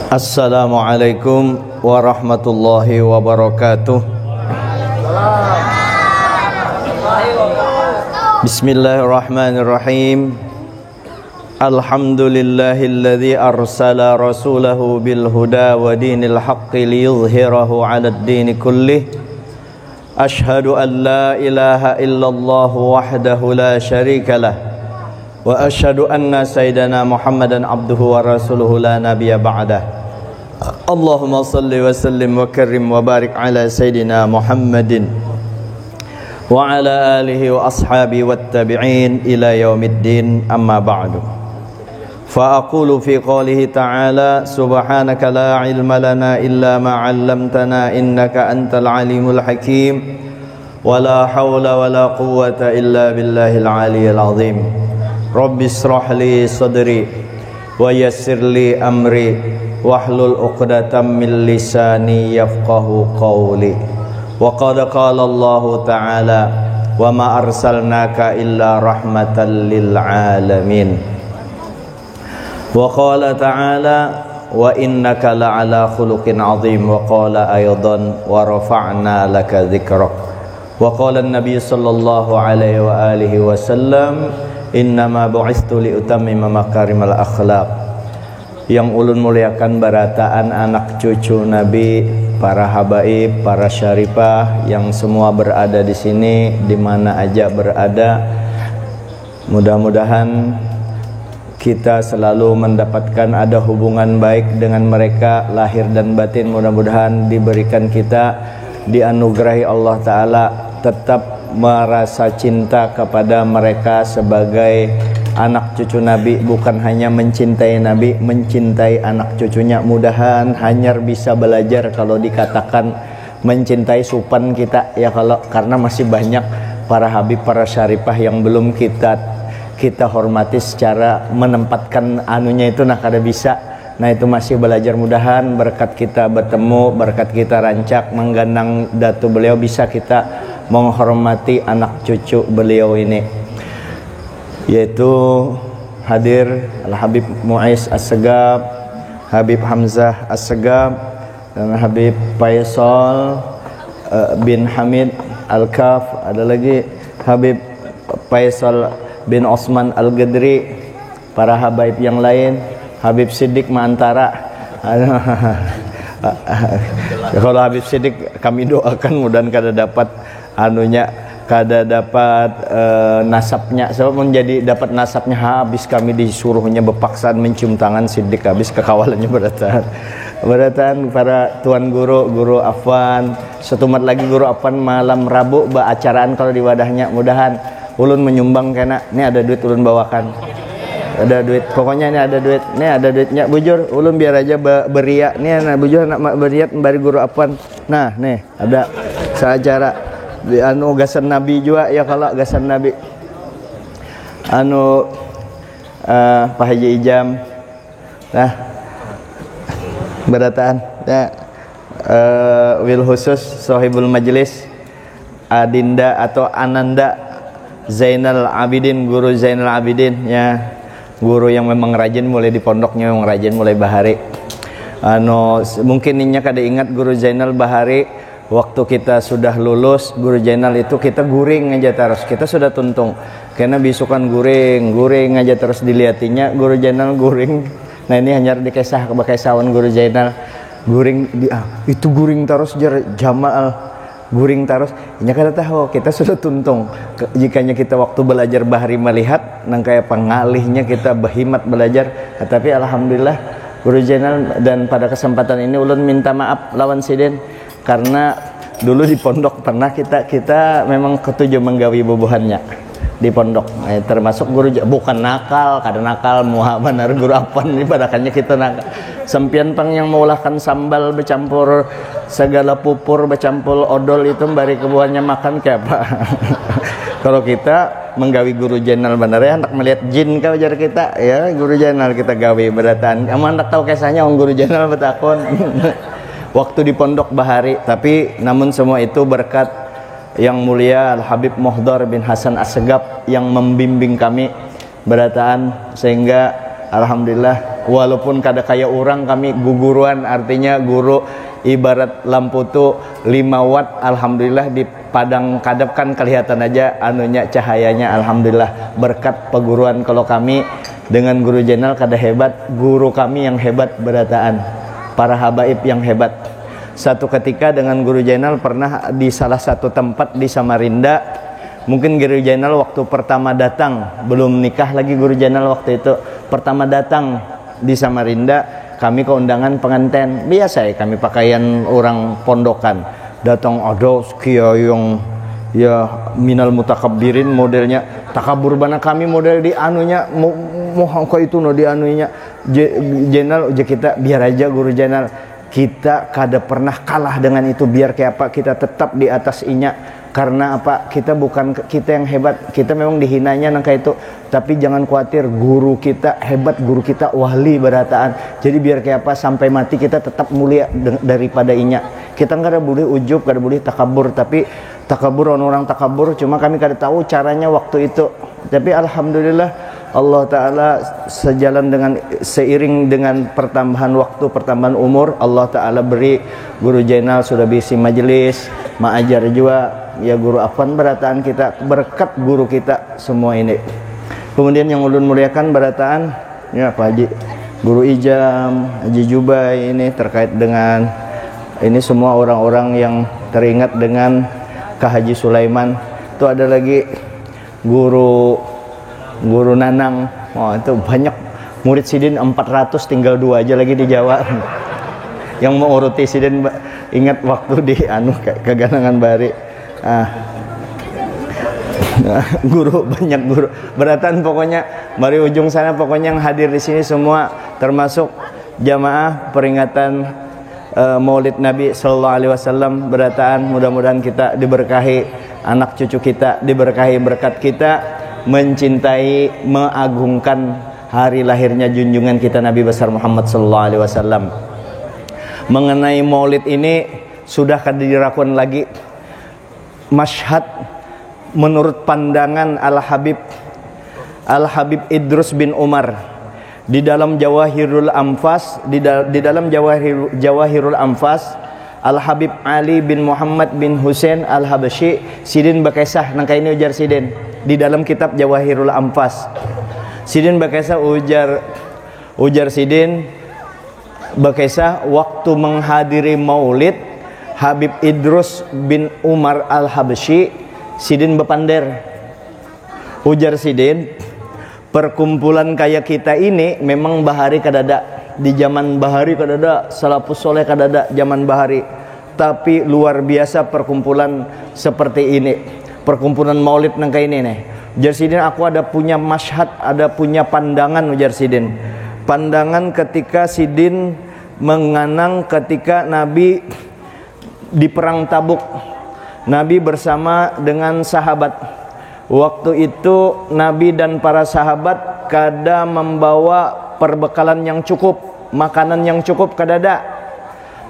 Assalamualaikum warahmatullahi wabarakatuh. Bismillahirrahmanirrahim. Alhamdulillahilladzi arsala rasulahu bil huda wa dinil haqqi liyudhhirahu 'alad dini kullih. Ashhadu an la ilaha illallah wahdahu la syarikalah wa ashhadu anna sayyidana Muhammadan abduhu wa rasuluhu la nabiyya ba'dah. Allahumma salli wa sallim wa karrim wa barik ala sayyidina Muhammadin wa ala alihi wa ashabihi wattabi'in ila yaumiddin, amma ba'du. Fa aqulu fi qawlihi ta'ala subhanaka la ilma lana illa ma 'allamtana innaka antal alimul hakim wa la hawla wa la quwwata illa billahil aliyyil azim. Rabbi israh li sadri wa yassir li amri wahlul 'uqdatam min lisani yafqahu qawli. Wa qad qala Allah ta'ala wa ma arsalnaka illa rahmatan lil alamin. Wa qala ta'ala wa innaka la'ala khuluqin 'azim. Wa qala aydan wa rafa'na laka dzikrak. Wa qala an-nabiy sallallahu alaihi wa alihi wasallam innama bu'istu li utammima makarimal akhlaq. Yang ulun muliakan barataan anak cucu Nabi, para habaib, para syarifah yang semua berada di sini, di mana aja berada. Mudah-mudahan kita selalu mendapatkan ada hubungan baik dengan mereka lahir dan batin. Mudah-mudahan diberikan kita, dianugerahi Allah Ta'ala tetap merasa cinta kepada mereka sebagai anak cucu Nabi, bukan hanya mencintai Nabi, mencintai anak cucunya. Mudahan hanyar bisa belajar kalau dikatakan mencintai supan kita ya, kalau karena masih banyak para habib, para syarifah yang belum kita hormati secara menempatkan anunya itu, nah kada bisa. Nah itu masih belajar. Mudahan berkat kita bertemu, berkat kita rancak menggandang datu beliau, bisa kita menghormati anak cucu beliau ini, yaitu hadir Al-Habib Mu'aiz As-Segaf, Habib Hamzah As-Segaf, dan Habib Faisal bin Hamid Al-Kaf. Ada lagi Habib Faisal bin Osman Al-Gadri, para habaib yang lain, Habib Siddiq Mantara. Kalau Habib Siddiq kami doakan mudah-mudahan kada dapat anunya, kada dapat nasabnya. Sebab menjadi dapat nasabnya habis kami disuruhnya bepaksaan mencium tangan Siddiq, habis kekawalannya beratan para tuan guru Afwan. Setumat lagi guru Afwan malam Rabu acaraan kalau di wadahnya. Mudahan ulun menyumbang kena. Ini ada duit ulun bawakan. Ada duit, pokoknya ini ada duit. Ini ada duitnya bujur, ulun biar aja beria. Nih anak bujur nak beriat bari guru Afwan. Nah, nih ada seacara di anu gasan Nabi juga ya, kalau gasan Nabi anu Pak Haji Ijam, nah berataan ya, wil khusus sahibul majlis Adinda atau Ananda Zainal Abidin, guru Zainal Abidin ya, guru yang memang rajin mulai di pondoknya, memang rajin mulai bahari. Anu mungkin ninya kada ingat guru Zainal bahari. Waktu kita sudah lulus, guru Zainal itu kita guring aja terus. Kita sudah tuntung, karena bisukan guring aja terus diliatinya guru Zainal guring. Nah ini hanya dikesah kebakaisawan guru Zainal guring itu guring terus jamaal guring terus. Nya kada tahu kita sudah tuntung. Jikanya kita waktu belajar bahari melihat nang kayak pengalihnya kita berhimat belajar. Tapi alhamdulillah guru Zainal, dan pada kesempatan ini ulun minta maaf lawan Sidin, karena dulu di pondok pernah kita memang ketujuh menggawi bubuhannya di pondok. Termasuk guru bukan nakal, kada nakal muha benar guru Afwan ini padakannya kita nakal. Sempian pang yang meulahkan sambal bercampur segala pupur bercampur odol itu bari kebuahnya makan kayak apa. Kalau kita menggawi guru Zainal benar ya, hendak melihat jin kau jar kita ya, guru Zainal kita gawi beratan. Kamu hendak tahu kisahnya guru Zainal betakon. Waktu di pondok bahari. Tapi namun semua itu berkat yang mulia Al-Habib Muhdar bin Hasan As-Segaf yang membimbing kami berataan, sehingga alhamdulillah walaupun kada kayak orang kami guguruan, artinya guru ibarat lampu tuh 5 watt, alhamdulillah di padang kadap kan kelihatan aja anunya cahayanya, alhamdulillah berkat peguruan. Kalau kami dengan guru jenal kada hebat, guru kami yang hebat berataan, para habaib yang hebat. Satu ketika dengan guru jenal pernah di salah satu tempat di Samarinda, mungkin guru jenal waktu pertama datang, belum nikah lagi guru jenal waktu itu, pertama datang di Samarinda, kami ke undangan pengantin. Biasa ya kami pakaian orang pondokan, datang ada kiai yang ya minal mutakabbirin, modelnya takabur bana kami model di anunya mohon itu no di anunya jenal aja kita biar aja guru jenal, kita kada pernah kalah dengan itu, biar kayak apa kita tetap di atas inya. Karena apa? Kita bukan kita yang hebat, kita memang dihinanya nangka itu, tapi jangan khawatir, guru kita hebat, guru kita wali berataan. Jadi biar kayak apa sampai mati kita tetap mulia daripada inya. Kita nggak ada boleh ujub, nggak ada boleh takabur, tapi takabur orang takabur, cuma kami kada tahu caranya waktu itu. Tapi alhamdulillah Allah Ta'ala sejalan dengan seiring dengan pertambahan waktu, pertambahan umur, Allah Ta'ala beri guru jenal sudah bisi majelis, ma'ajar juga ya guru Afwan berataan kita, berkat guru kita semua ini. Kemudian yang ulun muliakan berataan ya Pak Haji, guru Ijam, Haji Jubai, ini terkait dengan ini semua orang-orang yang teringat dengan Kak Haji Sulaiman. Itu ada lagi guru Nanang, oh itu banyak murid Sidin 400, tinggal 2 aja lagi di Jawa. Yang mau uruti Sidin ingat waktu di anu keganangan bari. Guru banyak guru beratan, pokoknya dari ujung sana, pokoknya yang hadir di sini semua termasuk jamaah peringatan Maulid Nabi Sallallahu Alaihi Wasallam berataan. Mudah-mudahan kita diberkahi, anak cucu kita diberkahi berkat kita mencintai, mengagungkan hari lahirnya junjungan kita Nabi besar Muhammad Sallallahu Alaihi Wasallam. Mengenai Maulid ini sudah kada dirakukan lagi masyhad menurut pandangan Al-Habib Idrus bin Umar di dalam Jawahirul Anfas, di dalam Jawahirul Anfas, Al-Habib Ali bin Muhammad bin Husain Al-Habasyi Sidin bakisah nangka ini ujar Sidin di dalam kitab Jawahirul Anfas. Sidin bakisah ujar Sidin bakisah waktu menghadiri Maulid Habib Idrus bin Umar Al-Habasyi, Sidin bepander. Ujar Sidin, perkumpulan kayak kita ini memang bahari kadada, di zaman bahari kadada, salafus soleh kadada zaman bahari, tapi luar biasa perkumpulan seperti ini, perkumpulan Maulid nangka ini nih. Ujar Sidin, aku ada punya masyhad, ada punya pandangan. Ujar Sidin, pandangan ketika Sidin menganang ketika Nabi di perang Tabuk, Nabi bersama dengan sahabat. Waktu itu Nabi dan para sahabat kada membawa perbekalan yang cukup, makanan yang cukup kada ada.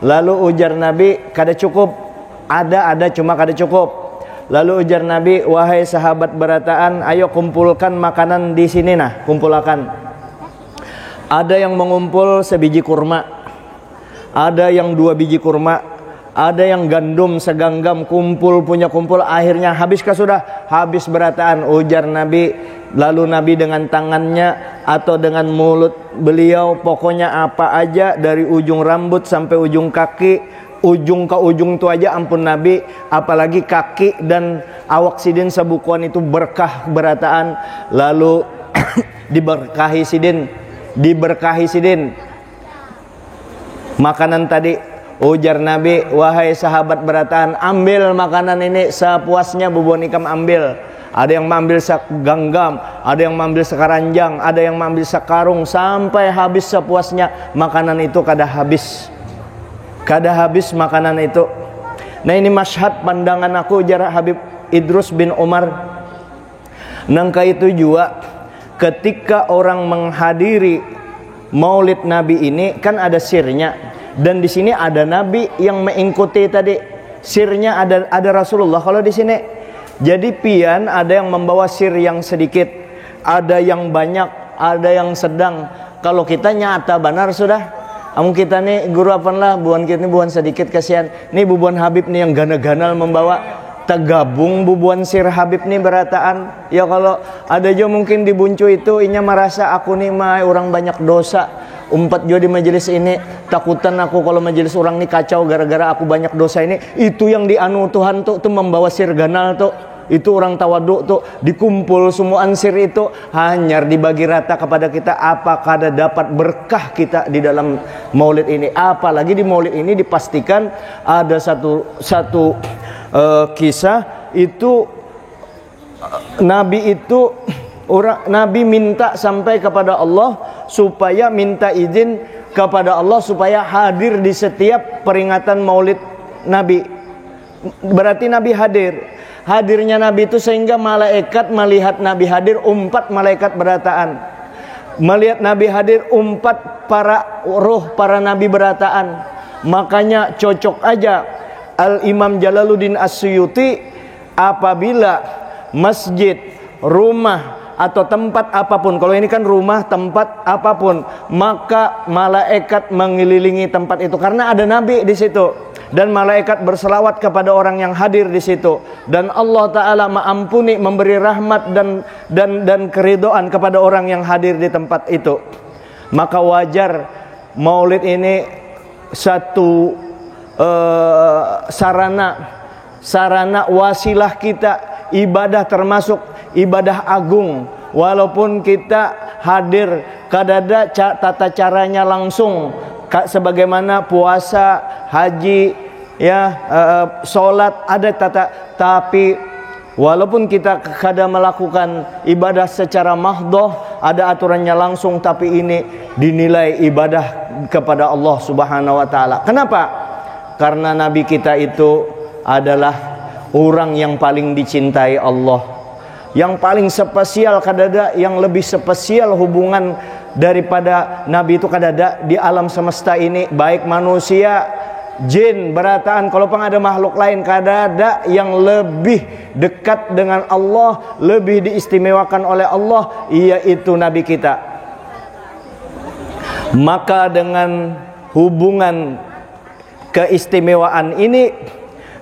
Lalu ujar Nabi, kada cukup, ada cuma kada cukup. Lalu ujar Nabi, wahai sahabat berataan, ayo kumpulkan makanan di sini nah, kumpulkan. Ada yang mengumpul sebiji kurma, ada yang 2 biji kurma, ada yang gandum seganggam, kumpul punya kumpul, akhirnya habiskah sudah? Habis berataan. Ujar Nabi, lalu Nabi dengan tangannya atau dengan mulut beliau, pokoknya apa aja dari ujung rambut sampai ujung kaki, ujung ke ujung itu aja ampun Nabi, apalagi kaki dan awak Sidin sebukuan itu berkah berataan. Lalu diberkahi Sidin makanan tadi. Ujar Nabi, wahai sahabat berataan, ambil makanan ini sepuasnya, bubon ikam ambil. Ada yang mengambil seganggam, ada yang mengambil sekeranjang, ada yang mengambil sekarung, sampai habis sepuasnya. Makanan itu kada habis makanan itu. Nah ini masyhad pandangan aku, ujar Habib Idrus bin Umar. Nangka itu juga ketika orang menghadiri Maulid Nabi ini kan ada sirnya. Dan di sini ada Nabi yang mengikuti tadi. Sirnya ada Rasulullah kalau di sini. Jadi pian ada yang membawa sir yang sedikit, ada yang banyak, ada yang sedang, Kalau kita nyata benar sudah. Amun kita nih guru apa lah, buan kita nih buan sedikit kasihan. Nih bubuan Habib nih yang gana-ganal membawa, tergabung bubuan Sir Habib nih berataan. Ya kalau ada aja mungkin di buncu itu inya merasa aku nih mah orang banyak dosa. Umpat jo di majelis ini, takutan aku kalau majelis orang nih kacau gara-gara aku banyak dosa ini. Itu yang dianu Tuhan tuh membawa Sir ganal tuh. Itu orang tawadu tuh dikumpul semua ansir itu hanyar dibagi rata kepada kita. Apakah ada dapat berkah kita di dalam maulid ini? Apalagi di maulid ini dipastikan ada satu kisah itu Nabi itu Nabi minta sampai kepada Allah supaya minta izin kepada Allah supaya hadir di setiap peringatan maulid Nabi. Berarti Nabi hadir. Hadirnya Nabi itu sehingga malaikat melihat Nabi hadir, umpat malaikat berataan. Melihat Nabi hadir, umpat para ruh para nabi berataan. Makanya cocok aja Al-Imam Jalaluddin As-Suyuti apabila masjid, rumah atau tempat apapun, kalau ini kan rumah, tempat apapun, maka malaikat mengelilingi tempat itu karena ada Nabi di situ. Dan malaikat berselawat kepada orang yang hadir di situ, dan Allah Ta'ala mengampuni, memberi rahmat dan keridhaan kepada orang yang hadir di tempat itu. Maka wajar maulid ini satu sarana wasilah kita ibadah, termasuk ibadah agung. Walaupun kita hadir kadada tata caranya langsung sebagaimana puasa, haji, ya, sholat ada tapi walaupun kita kadang melakukan ibadah secara mahdoh, ada aturannya langsung, tapi ini dinilai ibadah kepada Allah Subhanahu wa taala. Kenapa? Karena Nabi kita itu adalah orang yang paling dicintai Allah, yang paling spesial, kadada yang lebih spesial hubungan daripada Nabi itu kadada di alam semesta ini, baik manusia, jin, berataan, kalau pun ada makhluk lain, kadada yang lebih dekat dengan Allah, lebih diistimewakan oleh Allah, yaitu Nabi kita. Maka dengan hubungan keistimewaan ini,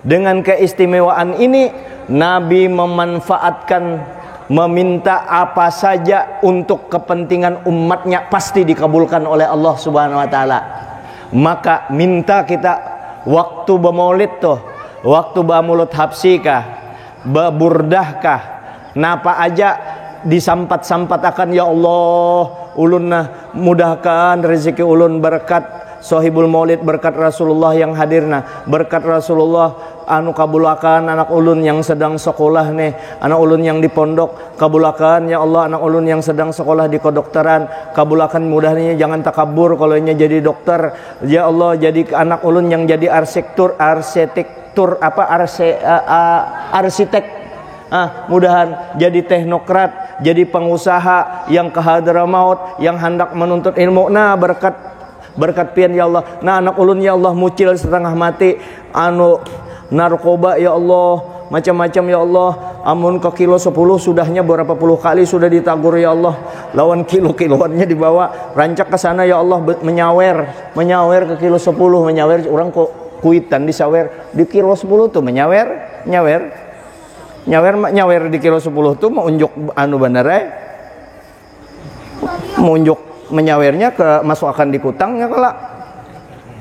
dengan keistimewaan ini, Nabi memanfaatkan, meminta apa saja untuk kepentingan umatnya pasti dikabulkan oleh Allah Subhanahu wa taala. Maka minta kita waktu bermaulid tuh, waktu bermulut habsikah, berdahkah, napa aja disampat-sampat akan, ya Allah ulun mudahkan rezeki ulun berkat Sohibul Maulid, berkat Rasulullah yang hadirna, berkat Rasulullah anu kabulakan anak ulun yang sedang sekolah nih, anak ulun yang di pondok kabulakan ya Allah, anak ulun yang sedang sekolah di kedokteran kabulakan, mudahnya jangan takabur kalau nya jadi dokter ya Allah, jadi anak ulun yang jadi arsitek, mudahan jadi teknokrat, jadi pengusaha yang ke Hadramaut, yang hendak menuntut ilmu. Nah berkat pian ya Allah. Nah anak ulun ya Allah mucil setengah mati, anu narkoba ya Allah, macam-macam ya Allah. Amun ke kilo 10 sudahnya berapa puluh kali sudah ditagur ya Allah, lawan kilo-kiloannya dibawa rancak ke sana ya Allah, menyawer ke kilo 10, menyawer orang kok kuitan disawer di kilo 10 tuh menyawer di kilo 10 tuh mau unjuk anu bener mau unjuk menyawernya ke masuk akan di kutangnya kelak.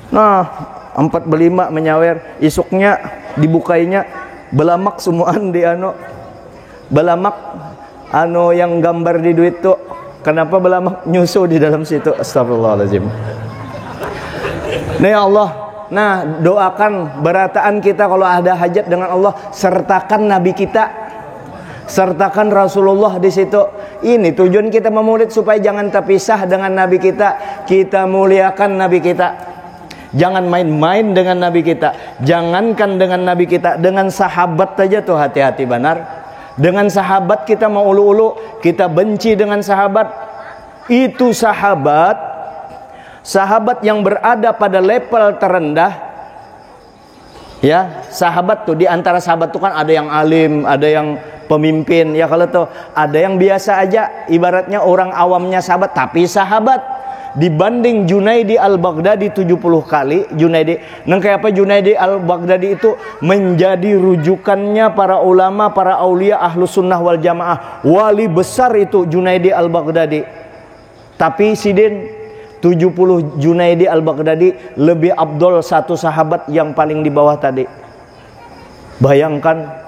Nah 4-5 menyawer, isuknya dibukainya belamak semuaan di anu, belamak anu yang gambar di duit tuh. Kenapa belamak? Nyusu di dalam situ. Astagfirullahaladzim. Nah ya Allah, nah doakan berataan kita kalau ada hajat dengan Allah, sertakan Nabi kita, sertakan Rasulullah di situ. Ini tujuan kita memurid supaya jangan terpisah dengan Nabi kita. Kita muliakan Nabi kita. Jangan main-main dengan Nabi kita. Jangankan dengan Nabi kita, dengan sahabat saja tuh hati-hati benar. Dengan sahabat kita mau ulu-ulu, kita benci dengan sahabat. Itu sahabat yang berada pada level terendah. Ya, sahabat tuh, di antara sahabat tuh kan ada yang alim, ada yang pemimpin. Ya kalau tuh ada yang biasa aja, ibaratnya orang awamnya sahabat, tapi sahabat. dibanding Junaidi al-Baghdadi 70 kali. Junaidi al-Baghdadi itu menjadi rujukannya para ulama, para aulia Ahlus Sunnah wal Jamaah. Wali besar itu Junaidi al-Baghdadi. Tapi sidin 70 Junaidi al-Baghdadi lebih abdol satu sahabat yang paling di bawah tadi. Bayangkan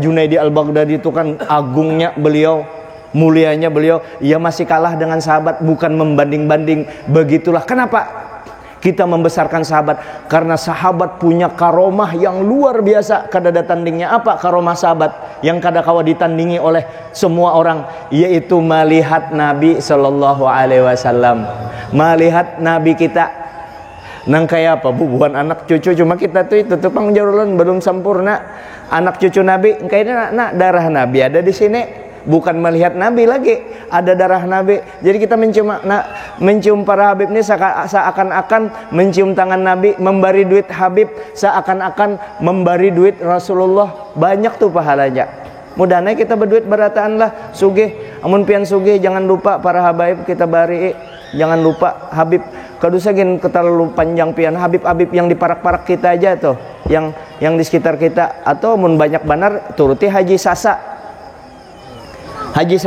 Junaidi al-Baghdadi itu kan agungnya beliau, mulianya beliau, ia masih kalah dengan sahabat, bukan membanding-banding. Begitulah kenapa kita membesarkan sahabat, karena sahabat punya karomah yang luar biasa. Kada ada tandingnya. Apa karomah sahabat yang kada kawa ditandingi oleh semua orang? Yaitu melihat Nabi Sallallahu Alaihi Wasallam, melihat Nabi kita nang kayak apa, bubuhan anak cucu. Cuma kita tuh itu tukang jarulan belum sempurna. Anak cucu Nabi kayaknya nak darah Nabi ada di sini. Bukan melihat Nabi lagi, ada darah Nabi. Jadi kita mencium para Habib ini seakan-akan mencium tangan Nabi, memberi duit Habib seakan-akan memberi duit Rasulullah. Banyak tuh pahalanya. Mudahnya kita berduit berataan lah. Sugih, amun pian sugih jangan lupa para Habib kita bari. Jangan lupa Habib. Kadusagin terlalu panjang pian Habib-Habib yang di parak-parak kita aja tuh, yang di sekitar kita. Atau mun banyak banar turuti Haji Sasa. Haji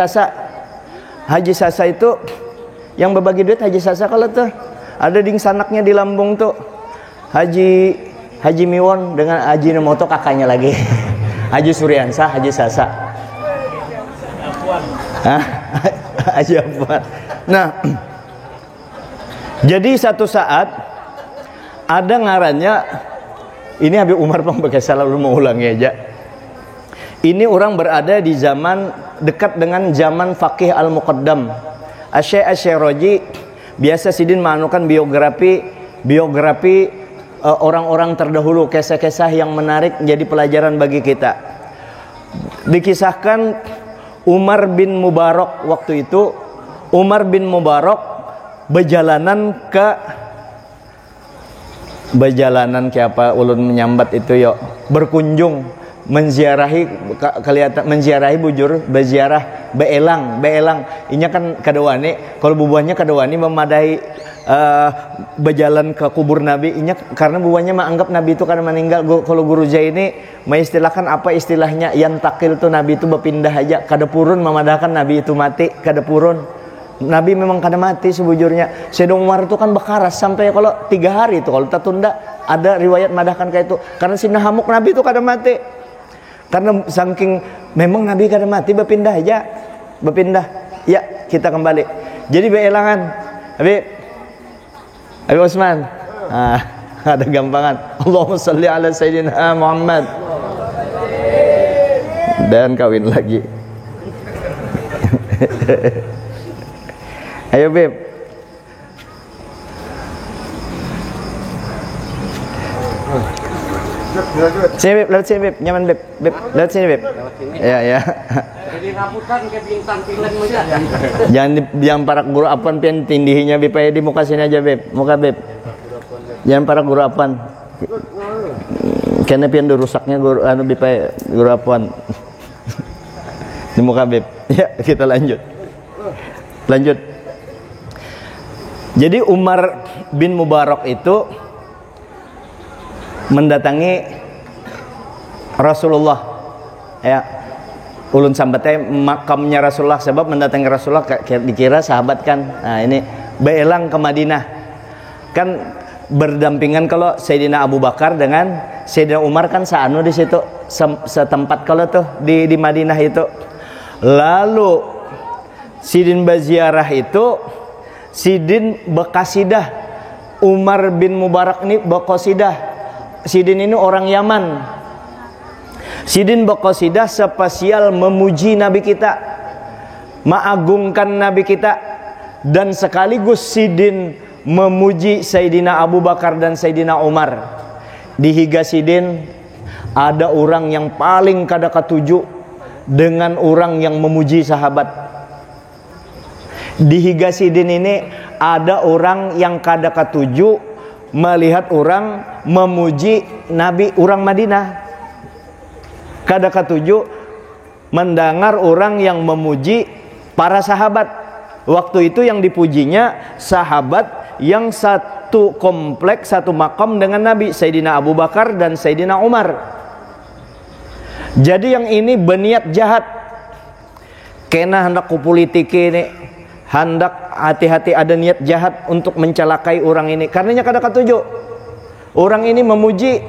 Sasa itu yang berbagi duit. Haji Sasa kalau tuh ada ding sanaknya di Lambung tuh, Haji Miwon dengan Haji Nemoto kakaknya lagi. Haji Suryansah, Haji Sasa. Haji Afwan. Nah, jadi satu saat ada ngarannya, ini Habib Umar Bang pakai salah lu mau ulangi aja. Ini orang berada di zaman dekat dengan zaman Faqih Al-Muqaddam. Asy-Syaikh Asy-Syirazi biasa sidin manukan biografi orang-orang terdahulu, kisah-kisah yang menarik jadi pelajaran bagi kita. Dikisahkan Umar bin Mubarak waktu itu, Umar bin Mubarak berjalanan ke apa ulun menyambat itu yo, berkunjung menziarahi bujur, berziarah beelang. Inya kan kadawani, kalau bubuhannya kadawani memadai berjalan ke kubur Nabi. Inya karena bubuhannya menganggap Nabi itu karena meninggal. Kalau guru ini mengistilahkan apa istilahnya, yang takil tuh Nabi itu berpindah aja, kada purun memadahkan Nabi itu mati, kada purun. Nabi memang kada mati sebujurnya. Sayyidina Umar itu kan bekaras sampai kalau 3 hari itu kalau tertunda, ada riwayat madahkan kayak itu. Karena sina hamuk Nabi itu kada mati. Karena saking memang Nabi kada mati, berpindah aja, berpindah. Ya, kita kembali. Jadi beelangan, Habib Usman. Ada gampangan. Allahumma shalli ala Sayyidina Muhammad. Dan kawin lagi. Ayo Beb. Sini Beb, lewat sini Beb, nyaman Beb, lewat sini Beb. Ya. Jadi rambutan kayak bintang film aja. Jangan parak guru apan pian tindihinya Beb, aja di muka sini aja Beb, muka Beb. Jangan parak guru apan. Karena pian rusaknya guru Beb guru apan. Di muka Beb. Ya, kita lanjut. Jadi Umar bin Mubarak itu mendatangi Rasulullah, ya, ulun sambatnya makamnya Rasulullah, sebab mendatangi Rasulullah dikira sahabat kan. Nah ini beelang ke Madinah kan berdampingan. Kalau Sayyidina Abu Bakar dengan Sayyidina Umar kan saanu di situ setempat kalau tuh di Madinah itu. Lalu sidin baziarah itu sidin bekasidah. Umar bin Mubarak ini bekasidah. Sidin ini orang Yaman. Sidin berqasidah spesial memuji Nabi kita, mengagungkan Nabi kita, dan sekaligus sidin memuji Sayyidina Abu Bakar dan Sayyidina Umar. Di higa sidin ada orang yang paling kada katuju dengan orang yang memuji sahabat. Di higa sidin ini ada orang yang kada katuju melihat orang memuji Nabi orang Madinah. Kada katuju mendengar orang yang memuji para sahabat. Waktu itu yang dipujinya sahabat yang satu kompleks, satu makam dengan Nabi, Sayyidina Abu Bakar dan Sayyidina Umar. Jadi yang ini berniat jahat, kena hendak kupolitiki ini, hendak hati-hati ada niat jahat untuk mencelakai orang ini. Karenanya kada ketujuh. Orang ini memuji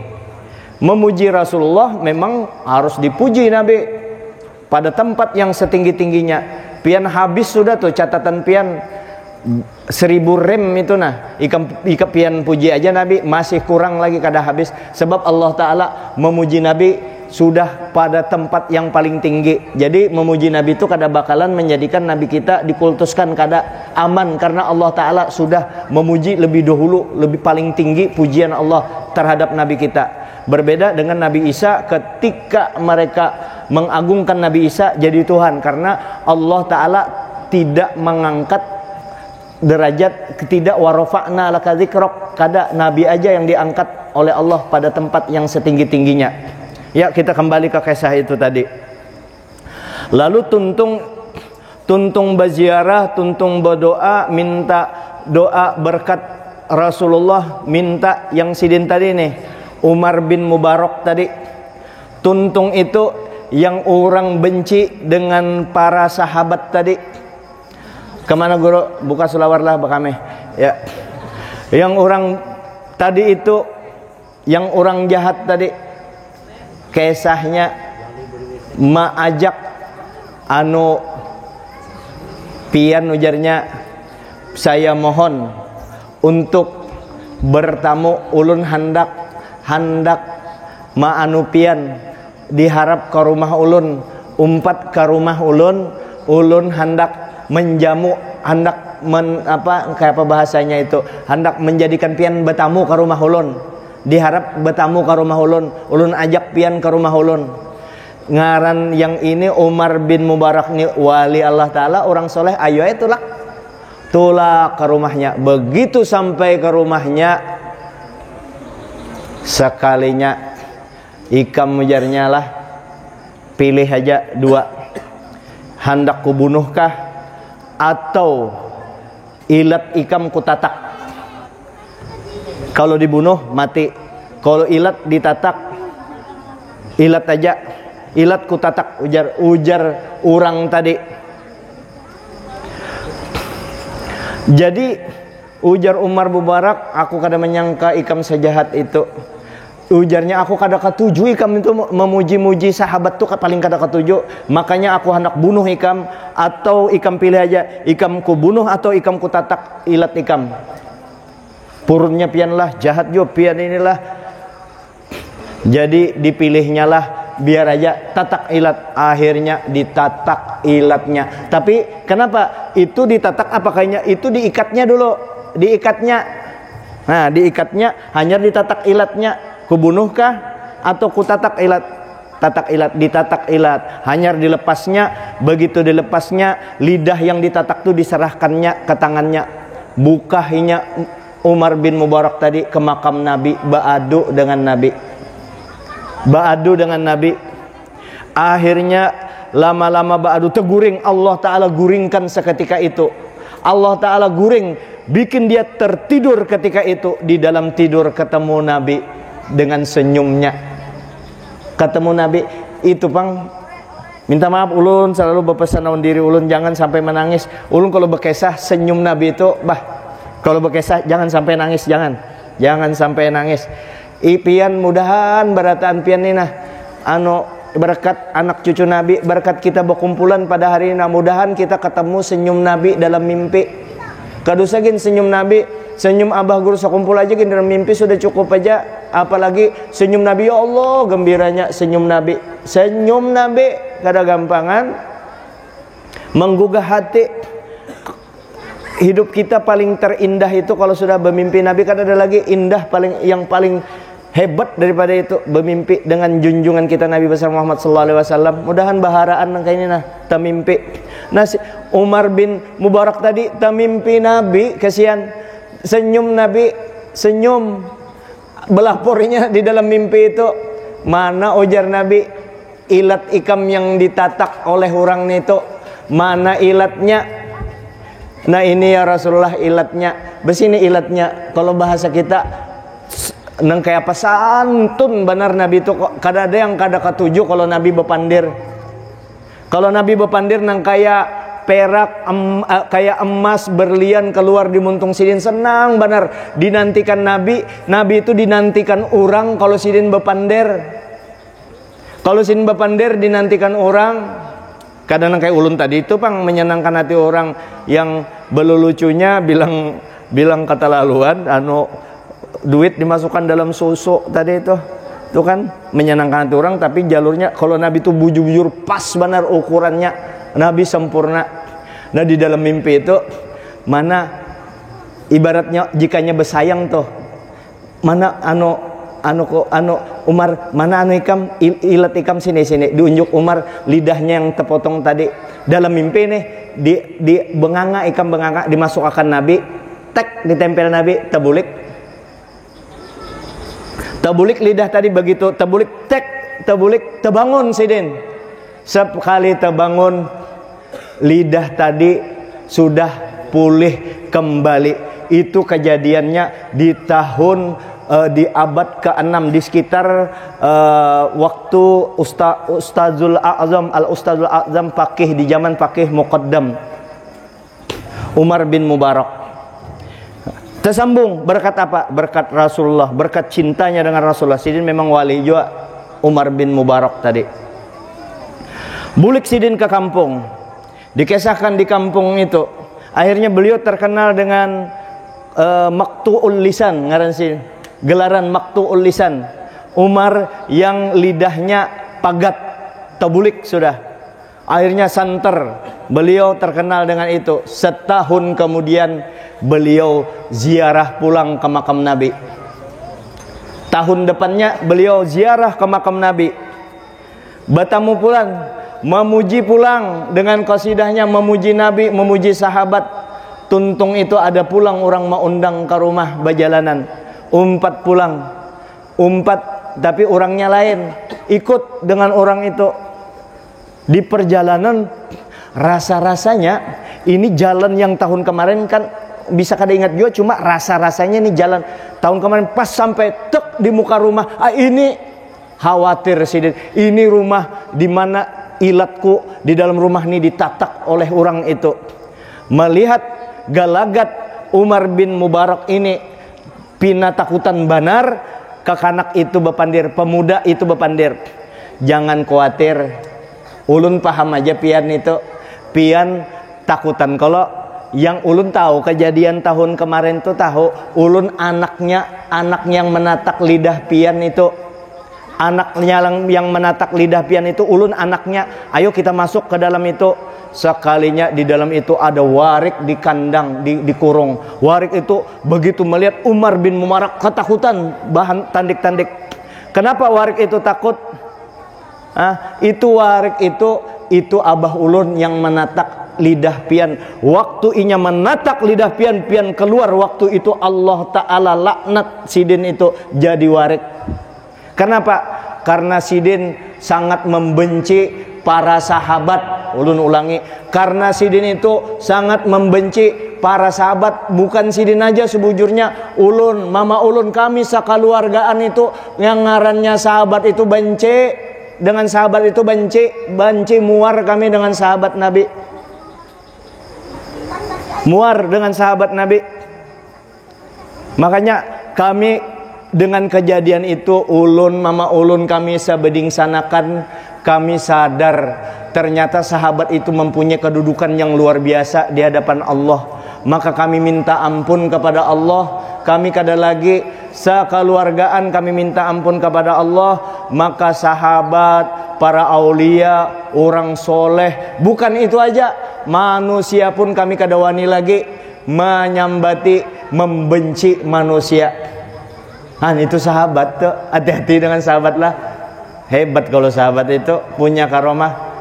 Rasulullah, memang harus dipuji Nabi pada tempat yang setinggi-tingginya. Pian habis sudah tuh catatan pian 1000 rem itu nah. Ika pian puji aja Nabi masih kurang lagi kada habis. Sebab Allah Ta'ala memuji Nabi sudah pada tempat yang paling tinggi. Jadi memuji Nabi itu kada bakalan menjadikan Nabi kita dikultuskan kada aman. Karena Allah Ta'ala sudah memuji lebih dahulu, lebih paling tinggi pujian Allah terhadap Nabi kita. Berbeda dengan Nabi Isa ketika mereka mengagungkan Nabi Isa jadi Tuhan, karena Allah Ta'ala tidak mengangkat derajat, tidak warofa'na laka dzikrok, kada Nabi aja yang diangkat oleh Allah pada tempat yang setinggi-tingginya. Ya, kita kembali ke kisah itu tadi. Lalu tuntung berziarah, tuntung berdoa, minta doa berkat Rasulullah, minta yang sidin tadi nih, Umar bin Mubarak tadi. Tuntung itu yang orang benci dengan para sahabat tadi. Kemana guru? Buka sulawar lah bakame. Ya. Yang orang tadi itu, yang orang jahat tadi, kisahnya maajak pian ujarnya, saya mohon untuk bertamu ulun hendak pian diharap ke rumah ulun, umpat ke rumah ulun hendak menjamu, hendak kayak apa bahasanya itu, hendak menjadikan pian bertamu ke rumah ulun, diharap bertamu ke rumah ulun ajak pian ke rumah ulun. Ngaran yang ini Umar bin Mubarak ni wali Allah Ta'ala, orang soleh, ayo tulak ke rumahnya. Begitu sampai ke rumahnya, sekalinya ikam mujarnya lah, pilih aja dua, hendak kubunuhkah atau ilat ikam kutatak. Kalau dibunuh mati, kalau ilat ditatak, ilat aja, ilat kutatak, ujar orang tadi. Jadi ujar Umar Mubarak, aku kada menyangka ikam sejahat itu. Ujarnya, aku kada ketujuh ikam itu memuji-muji sahabat tuh paling kada ketujuh. Makanya aku hendak bunuh ikam, atau ikam pilih aja, ikam ku bunuh atau ikam ku tatak ilat ikam. Purunnya pian lah, jahat jo pian inilah. Jadi dipilihnya lah, biar aja tatak ilat. Akhirnya ditatak ilatnya. Tapi kenapa itu ditatak? Apa kayaknya itu diikatnya dulu, diikatnya. Nah, diikatnya hanya ditatak ilatnya. Kubunuhkah atau kutatak ilat? Tatak ilat, ditatak ilat. Hanya dilepasnya, begitu dilepasnya, lidah yang ditatak itu diserahkannya ke tangannya. Bukahinya Umar bin Mubarak tadi ke makam Nabi, baadu dengan Nabi. Baadu dengan Nabi. Akhirnya lama-lama baadu teguring, Allah Ta'ala guringkan seketika itu. Allah Ta'ala guring, bikin dia tertidur ketika itu. Di dalam tidur ketemu Nabi dengan senyumnya. Ketemu Nabi itu pang, minta maaf ulun selalu berpesan naon diri ulun jangan sampai menangis. Ulun kalau berkisah senyum Nabi itu kalau berkisah jangan sampai nangis, jangan sampai nangis. Pian mudahan barataan pian nina berkat anak cucu Nabi, berkat kita berkumpulan pada hari ini, mudahan kita ketemu senyum Nabi dalam mimpi. Kadusagin senyum Nabi, senyum abah guru sekumpul aja gini dalam mimpi sudah cukup aja. Apalagi senyum Nabi, ya Allah gembiranya senyum Nabi. Senyum Nabi kada gampangan, menggugah hati. Hidup kita paling terindah itu kalau sudah bermimpi Nabi. Kada ada lagi indah yang paling hebat daripada itu, bermimpi dengan junjungan kita Nabi besar Muhammad sallallahu alaihi wasallam. Mudahan baharaan kayak ini nah tamimpi. Nah, Umar bin Mubarak tadi tamimpi Nabi, kasihan. Senyum Nabi, senyum. Belaporinya di dalam mimpi itu, mana ujar Nabi, ilat ikam yang ditatak oleh orang itu, mana ilatnya? Nah ini ya Rasulullah ilatnya. Besini ilatnya. Kalau bahasa kita nang kayak apa santun benar Nabi itu kok. Kada ada yang kada ketujuh kalau Nabi bepandir. Kalau Nabi bepandir nang kayak perak, kayak emas berlian keluar di muntung sidin, senang benar dinantikan Nabi. Nabi itu dinantikan orang kalau sidin bepandir. Kalau sidin bepandir dinantikan orang. Kadang kayak ulun tadi itu pang menyenangkan hati orang yang belulucunya bilang kata laluan duit dimasukkan dalam susu tadi itu kan menyenangkan hati orang, tapi jalurnya kalau Nabi itu bujur-bujur pas benar ukurannya. Nabi sempurna. Nah di dalam mimpi itu mana ibaratnya jikanya besayang tuh, mana Umar, mana ikam ilat ikam sini diunjuk Umar lidahnya yang terpotong tadi. Dalam mimpi nih di benganga ikam benganga dimasukkan Nabi, tek ditempel Nabi, tabulik lidah tadi begitu, tabulik terbangun sidin. Sekali terbangun lidah tadi sudah pulih kembali. Itu kejadiannya di tahun di abad ke-6 di sekitar waktu Ustadzul A'zam Faqih di zaman Faqih Muqaddam Umar bin Mubarak. Tersambung berkat apa? Berkat Rasulullah, berkat cintanya dengan Rasulullah. Sidin memang wali juga Umar bin Mubarak tadi. Bulik sidin ke kampung, dikisahkan di kampung itu. Akhirnya beliau terkenal dengan Maqtu'ul Lisan, ngaran sih gelaran Maqtu'ul Lisan. Umar yang lidahnya pagat, tabulik sudah. Akhirnya santer, beliau terkenal dengan itu. Setahun kemudian beliau ziarah pulang ke makam Nabi. Tahun depannya beliau ziarah ke makam Nabi. Bertamu pulang, memuji pulang dengan qasidahnya, memuji Nabi, memuji sahabat. Tuntung itu ada pulang orang mau undang ke rumah bajalanan. Umpat pulang, tapi orangnya lain, ikut dengan orang itu. Di perjalanan rasa-rasanya ini jalan yang tahun kemarin kan bisa kada ingat juga, cuma rasa-rasanya ini jalan tahun kemarin pas sampai tek di muka rumah, ini khawatir sidin, ini rumah di mana ilatku di dalam rumah ini ditatak oleh orang itu. Melihat galagat Umar bin Mubarak ini pina takutan banar, kekanak itu bepandir, pemuda itu bepandir, jangan khawatir, ulun paham aja pian itu, pian takutan. Kalau yang ulun tahu kejadian tahun kemarin tuh tahu, ulun anak yang menatak lidah pian itu, anaknya yang menatak lidah pian itu ulun anaknya. Ayo kita masuk ke dalam itu. Sekalinya di dalam itu ada Warik di kandang, dikurung. Warik itu begitu melihat Umar bin Mubarak ketakutan, bahan tandik-tandik. Kenapa Warik itu takut? Itu Warik itu abah ulun yang menatak lidah pian. Waktu inya menatak lidah pian, pian keluar, waktu itu Allah Ta'ala laknat sidin itu jadi Warik. Kenapa? Karena sidin sangat membenci para sahabat. Ulun ulangi, karena sidin itu sangat membenci para sahabat. Bukan sidin aja sebujurnya, ulun, mama ulun, kami sakaluargaan itu yang ngarannya sahabat itu benci. Dengan sahabat itu benci, muar kami dengan sahabat Nabi, muar dengan sahabat Nabi. Makanya kami dengan kejadian itu, ulun, mama ulun, kami sabeding sanakan, kami sadar ternyata sahabat itu mempunyai kedudukan yang luar biasa di hadapan Allah. Maka kami minta ampun kepada Allah. Kami kada lagi sekeluargaan, kami minta ampun kepada Allah. Maka sahabat, para aulia, orang soleh, bukan itu aja, manusia pun kami kada wani lagi menyambati, membenci manusia. Itu sahabat tuh, hati-hati dengan sahabat lah. Hebat kalau sahabat itu punya karomah.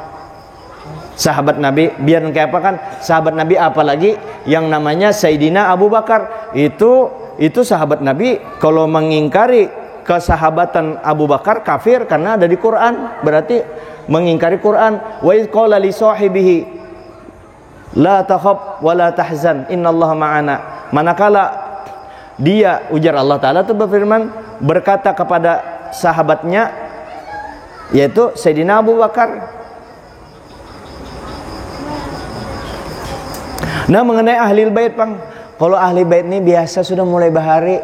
Sahabat Nabi, biar kayak apa kan sahabat Nabi, apalagi yang namanya Sayyidina Abu Bakar. Itu sahabat Nabi. Kalau mengingkari kesahabatan Abu Bakar kafir, karena ada di Quran, berarti mengingkari Quran. Wa iz qala li sahibihi, La takhaf wa la tahzan, innallaha ma'ana. Manakala dia, ujar Allah Ta'ala itu berfirman, berkata kepada sahabatnya, yaitu Sayyidina Abu Bakar. Nah, mengenai ahli bait, Bang, kalau ahli bait ini biasa sudah mulai bahari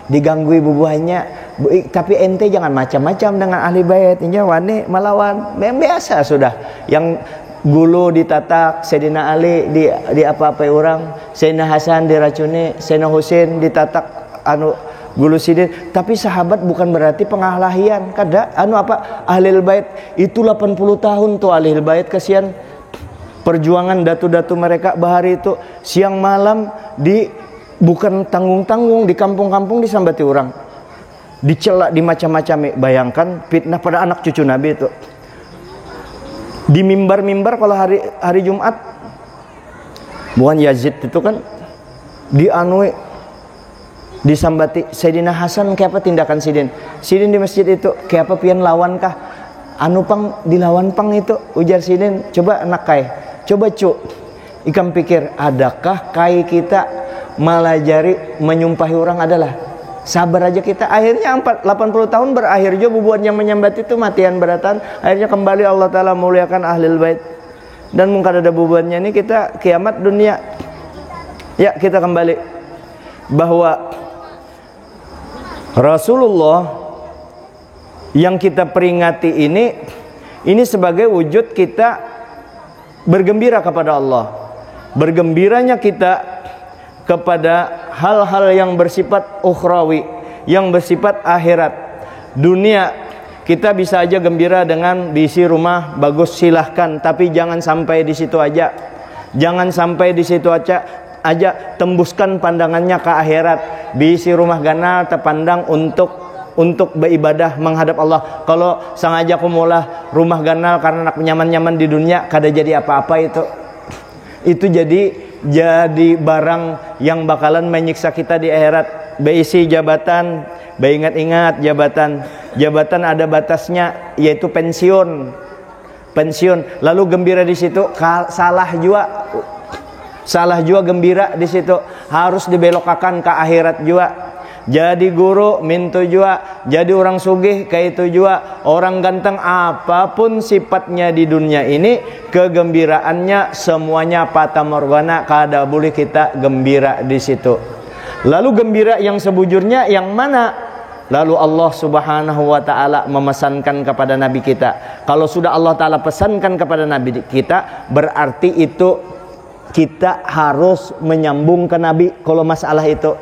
diganggu ibu buahnya, tapi ente jangan macam-macam dengan ahli bait. Ini wani melawan, biasa sudah. Yang gulu ditatak, Sayyidina Ali di apa-apa orang, Sayyidina Hasan diracuni, Sayyidina Husain ditatak gulu sidin. Tapi sahabat bukan berarti pengalahian. Kada ahli bait itu 80 tahun tuh ahli bait, kasihan perjuangan datu-datu mereka bahari itu siang malam bukan tanggung-tanggung di kampung-kampung disambati orang, dicela di macam-macam. Bayangkan fitnah pada anak cucu Nabi itu. Di mimbar-mimbar kalau hari Jumat, bukan Yazid itu kan disambati Sayyidina Hasan. Kayak apa tindakan Sidin di masjid itu? Kayak apa pian lawan kah? Pang dilawan pang itu, ujar Sidin. Coba anak kai, coba cuk, ikam pikir adakah kai kita malajari menyumpahi orang adalah sabar aja kita. Akhirnya 80 tahun berakhir juga bubuan yang menyambat itu matian beratan. Akhirnya kembali Allah Ta'ala muliakan ahlul bait. Dan mungkin ada bubuannya ini kita kiamat dunia. Ya, kita kembali bahwa Rasulullah yang kita peringati ini sebagai wujud kita bergembira kepada Allah. Bergembiranya kita kepada hal-hal yang bersifat ukhrawi, yang bersifat akhirat. Dunia kita bisa aja gembira dengan diisi rumah bagus, silahkan, tapi jangan sampai di situ aja. Jangan sampai di situ aja, tembuskan pandangannya ke akhirat. Diisi rumah ganal terpandang untuk beribadah menghadap Allah. Kalau sengaja kumulah rumah ganal karena nak nyaman-nyaman di dunia, kada jadi apa-apa itu jadi barang yang bakalan menyiksa kita di akhirat. Beisi jabatan, ingat-ingat jabatan ada batasnya, yaitu pensiun. Lalu gembira di situ salah juga gembira di situ, harus dibelokkan ke akhirat juga. Jadi guru mintu jua, jadi orang sugih kayak itu jua, orang ganteng apapun sifatnya di dunia ini, kegembiraannya semuanya fata morgana, kada boleh kita gembira di situ. Lalu gembira yang sebujurnya yang mana? Lalu Allah Subhanahu wa Ta'ala memesankan kepada Nabi kita. Kalau sudah Allah Ta'ala pesankan kepada Nabi kita, berarti itu kita harus menyambung ke Nabi. Kalau masalah itu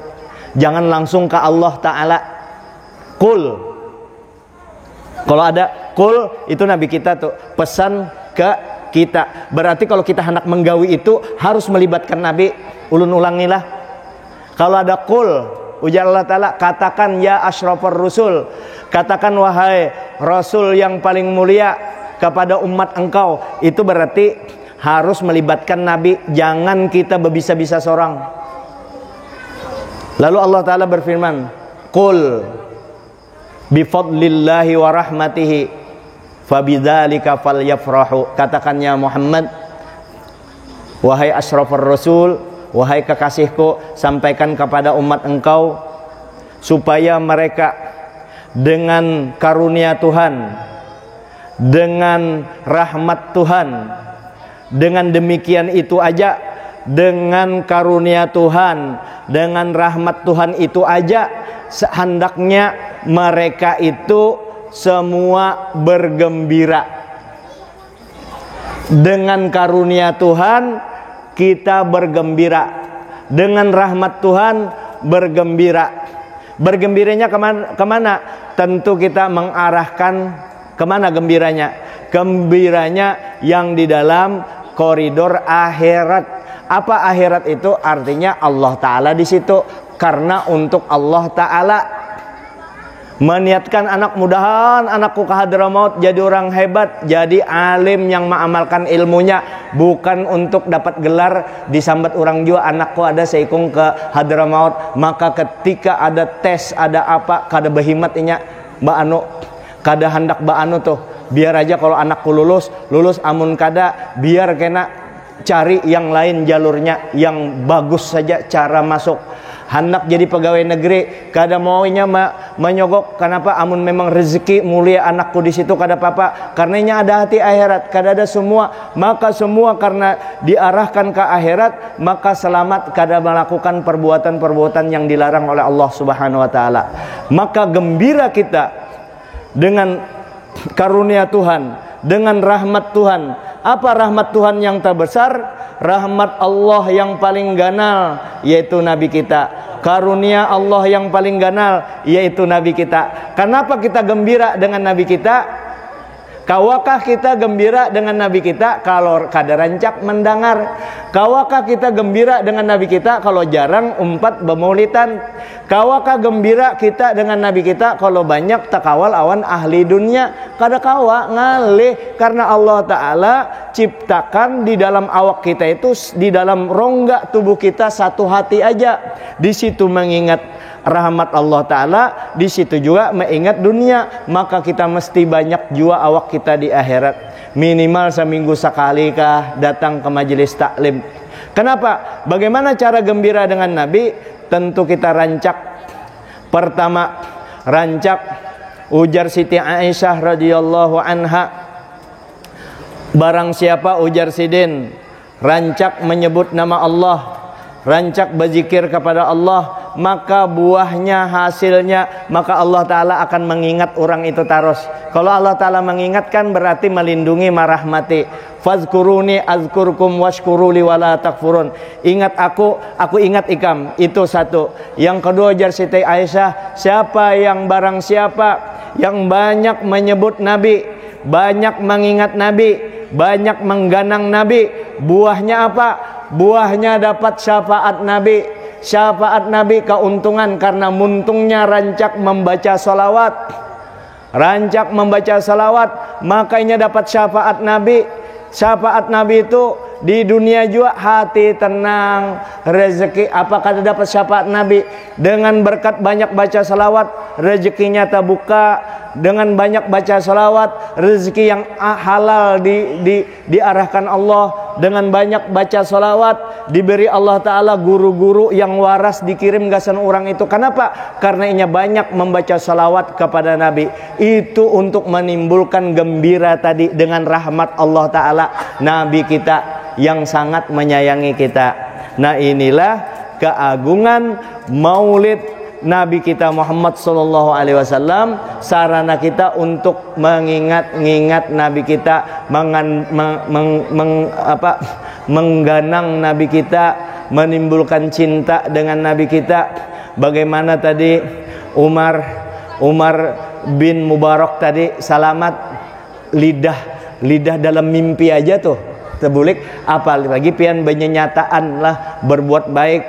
jangan langsung ke Allah Ta'ala. Qul, kalau ada qul itu Nabi kita tuh pesan ke kita. Berarti kalau kita hendak menggawi itu harus melibatkan Nabi. Ulun ulangilah. Kalau ada qul, ujar Allah Ta'ala, katakan ya asyrafar rusul, katakan wahai Rasul yang paling mulia kepada umat engkau. Itu berarti harus melibatkan Nabi. Jangan kita berbisa-bisa seorang. Lalu Allah Ta'ala berfirman, qul bifadlillahi wa rahmatihi fabidzalika falyafrahu. Katakan ya Muhammad, wahai asyrafar rasul, wahai kekasihku, sampaikan kepada umat engkau supaya mereka dengan karunia Tuhan, dengan rahmat Tuhan, dengan demikian itu aja, dengan karunia Tuhan, dengan rahmat Tuhan itu aja, sehendaknya mereka itu semua bergembira. Dengan karunia Tuhan kita bergembira, dengan rahmat Tuhan bergembira. Bergembiranya kemana? Tentu kita mengarahkan kemana gembiranya? Gembiranya yang di dalam koridor akhirat. Apa akhirat itu? Artinya Allah Ta'ala di situ. Karena untuk Allah Ta'ala meniatkan anak, mudahan anakku ke Hadramaut jadi orang hebat, jadi alim yang mengamalkan ilmunya, bukan untuk dapat gelar disambat orang juga. Anakku ada seikung ke Hadramaut, maka ketika ada tes, ada apa, kada behimat inya Mbak Anu, kada hendak Mbak Anu tuh, biar aja kalau anakku lulus amun kada, biar kena cari yang lain jalurnya yang bagus saja cara masuk. Hendak jadi pegawai negeri, kada maunya menyogok. Kenapa? Amun memang rezeki mulia anakku di situ kada apa-apa. Karenanya ada hati akhirat, kada ada semua. Maka semua karena diarahkan ke akhirat, maka selamat kada melakukan perbuatan-perbuatan yang dilarang oleh Allah Subhanahu wa taala. Maka gembira kita dengan karunia Tuhan, dengan rahmat Tuhan. Apa rahmat Tuhan yang terbesar? Rahmat Allah yang paling ganal, yaitu Nabi kita. Karunia Allah yang paling ganal, yaitu Nabi kita. Kenapa kita gembira dengan Nabi kita? Kawakah kita gembira dengan Nabi kita kalau kada rancak mendengar? Kawakah kita gembira dengan Nabi kita kalau jarang umpat bemaulitan? Kawakah gembira kita dengan Nabi kita kalau banyak takawal awan ahli dunia? Kada kawa ngalih, karena Allah Ta'ala ciptakan di dalam awak kita itu, di dalam rongga tubuh kita satu hati aja. Di situ mengingat rahmat Allah Ta'ala, di situ juga mengingat dunia. Maka kita mesti banyak jua awak kita di akhirat. Minimal seminggu sekali kah datang ke majelis taklim. Kenapa? Bagaimana cara gembira dengan Nabi? Tentu kita rancak. Pertama, rancak. Ujar Siti Aisyah radhiyallahu anha, barang siapa, ujar Sidin, rancak menyebut nama Allah, rancak berzikir kepada Allah, maka buahnya, hasilnya, maka Allah Ta'ala akan mengingat orang itu terus. Kalau Allah Ta'ala mengingatkan berarti melindungi, merahmati. Fazkuruni azkurkum washkuruli wala takfurun. Ingat aku ingat ikam. Itu satu. Yang kedua, ujar Siti Aisyah, barang siapa yang banyak menyebut Nabi, banyak mengingat Nabi, banyak mengganang Nabi, buahnya apa? Buahnya dapat syafaat Nabi. Syafaat Nabi keuntungan, karena muntungnya rancak membaca salawat. Rancak membaca salawat, makanya dapat syafaat Nabi. Syafaat Nabi itu di dunia juga hati tenang, rezeki. Apakah dapat syafaat Nabi? Dengan berkat banyak baca salawat, rezekinya terbuka. Dengan banyak baca salawat, rezeki yang halal diarahkan Allah. Dengan banyak baca salawat, diberi Allah Ta'ala guru-guru yang waras, dikirim gasan orang itu. Kenapa? Karena inya banyak membaca salawat kepada Nabi. Itu untuk menimbulkan gembira tadi dengan rahmat Allah Ta'ala, Nabi kita yang sangat menyayangi kita. Nah, inilah keagungan maulid Nabi kita Muhammad sallallahu alaihi wasallam, sarana kita untuk mengingat Nabi kita, mengganang Nabi kita, menimbulkan cinta dengan Nabi kita. Bagaimana tadi Umar bin Mubarak tadi salamat, lidah dalam mimpi aja tuh terbulik, apalagi pian benyataan lah berbuat baik,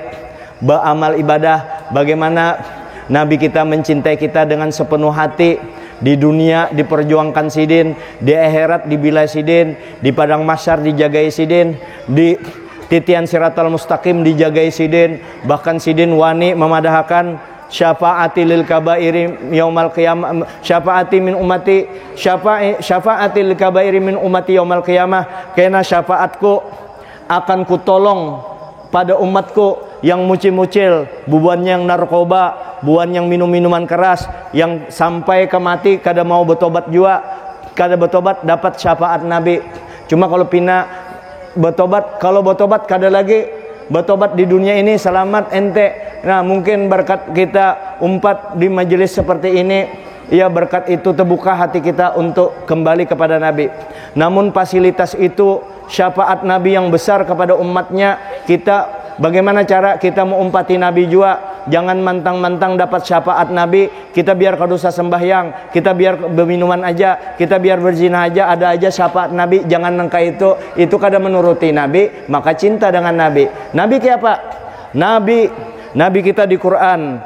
beramal ibadah. Bagaimana Nabi kita mencintai kita dengan sepenuh hati. Di dunia diperjuangkan Sidin, di akhirat dibela Sidin, di padang mahsyar dijagai Sidin, di titian siratal mustaqim dijagai Sidin. Bahkan Sidin wani memadahkan syafaati lil kabairi yaumal qiyamah, syafaati min ummati, syafaati lil kabairi min ummati yaumal qiyamah. Karena syafaatku akan kutolong pada umatku yang mucil-mucil, buan yang narkoba, buan yang minum-minuman keras, yang sampai ke mati kada mau bertobat juga, kada bertobat dapat syafaat Nabi. Cuma kalau pina bertobat, kalau bertobat kada lagi bertobat di dunia ini selamat ente. Nah, mungkin berkat kita umpat di majelis seperti ini, ya berkat itu terbuka hati kita untuk kembali kepada Nabi. Namun fasilitas itu, syafaat Nabi yang besar kepada umatnya, kita bagaimana cara kita mau umpati Nabi juga? Jangan mantang-mantang dapat syafaat Nabi, kita biar kadosa sembahyang, kita biar berminuman aja, kita biar berzina aja, ada aja syafaat Nabi. Jangan nangka itu kada menuruti Nabi, maka cinta dengan Nabi. Nabi kayak apa? Nabi kita di Quran,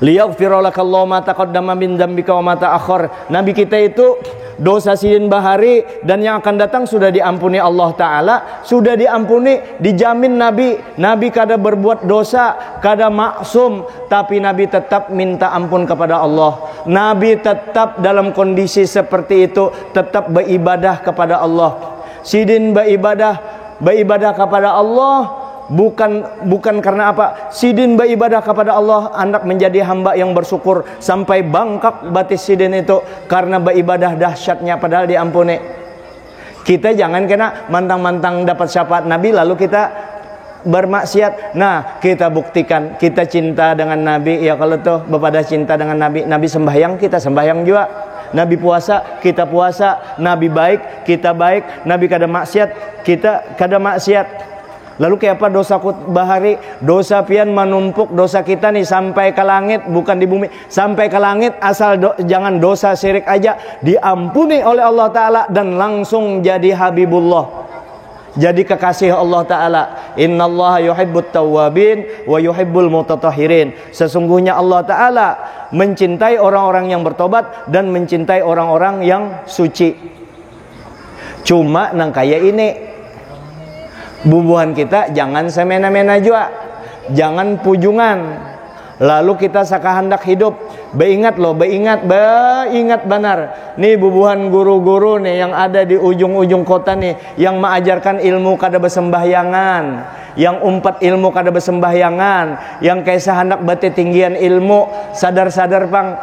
liyaghfira lakallahu ma taqaddama min dzambika wa ma ta'akhkhar. Nabi kita itu dosa sidin bahari dan yang akan datang sudah diampuni Allah Ta'ala, sudah diampuni, dijamin Nabi kada berbuat dosa, kada maksum, tapi Nabi tetap minta ampun kepada Allah. Nabi tetap dalam kondisi seperti itu, tetap beribadah kepada Allah. Sidin beribadah beribadah kepada Allah bukan karena apa? Sidin beribadah kepada Allah, hendak menjadi hamba yang bersyukur sampai bangkak batis sidin itu karena beribadah dahsyatnya padahal diampuni. Kita jangan kena mantang-mantang dapat syafaat Nabi lalu kita bermaksiat. Nah, kita buktikan kita cinta dengan Nabi. Ya kalau tuh bepada cinta dengan Nabi, Nabi sembahyang kita sembahyang juga. Nabi puasa kita puasa. Nabi baik kita baik. Nabi kada maksiat kita kada maksiat. Lalu kayak apa dosa bahari? Dosa pian menumpuk dosa kita nih sampai ke langit, bukan di bumi, sampai ke langit. Asal jangan dosa syirik aja diampuni oleh Allah Ta'ala dan langsung jadi Habibullah, jadi kekasih Allah Ta'ala. Innallaha yuhibbut tawwabin wa yuhibbul mutatahhirin. Sesungguhnya Allah Ta'ala mencintai orang-orang yang bertobat dan mencintai orang-orang yang suci. Cuma nang kayak ini bubuhan kita jangan semena-mena juga, jangan pujungan. Lalu kita sakahandak hidup. Beingat loh, beingat benar. Nih bubuhan guru-guru nih yang ada di ujung-ujung kota nih, yang mengajarkan ilmu kada bersembahyangan, yang umpat ilmu kada bersembahyangan, yang kayak sahandak bate tinggian ilmu. Sadar-sadar pang,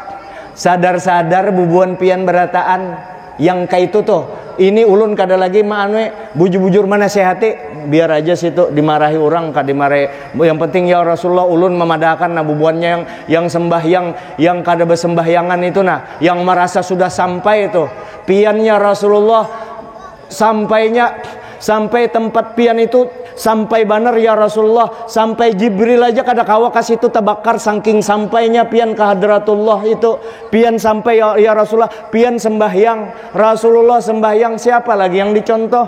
sadar-sadar bubuhan pian berataan yang kayak itu tuh. Ini ulun kada lagi maanwe bujur-bujur mana sehati, biar aja situ dimarahi orang kada dimarahi. Yang penting ya Rasulullah ulun memadahkan nah bubuannya yang sembahyang yang kada bersembahyangan itu nah, yang merasa sudah sampai itu piannya Rasulullah, sampai tempat pian itu sampai banar ya Rasulullah, sampai Jibril aja kada kawa kasih itu terbakar saking sampainya pian ke hadratullah itu. Pian sampai ya Rasulullah, pian sembahyang Rasulullah sembahyang, siapa lagi yang dicontoh?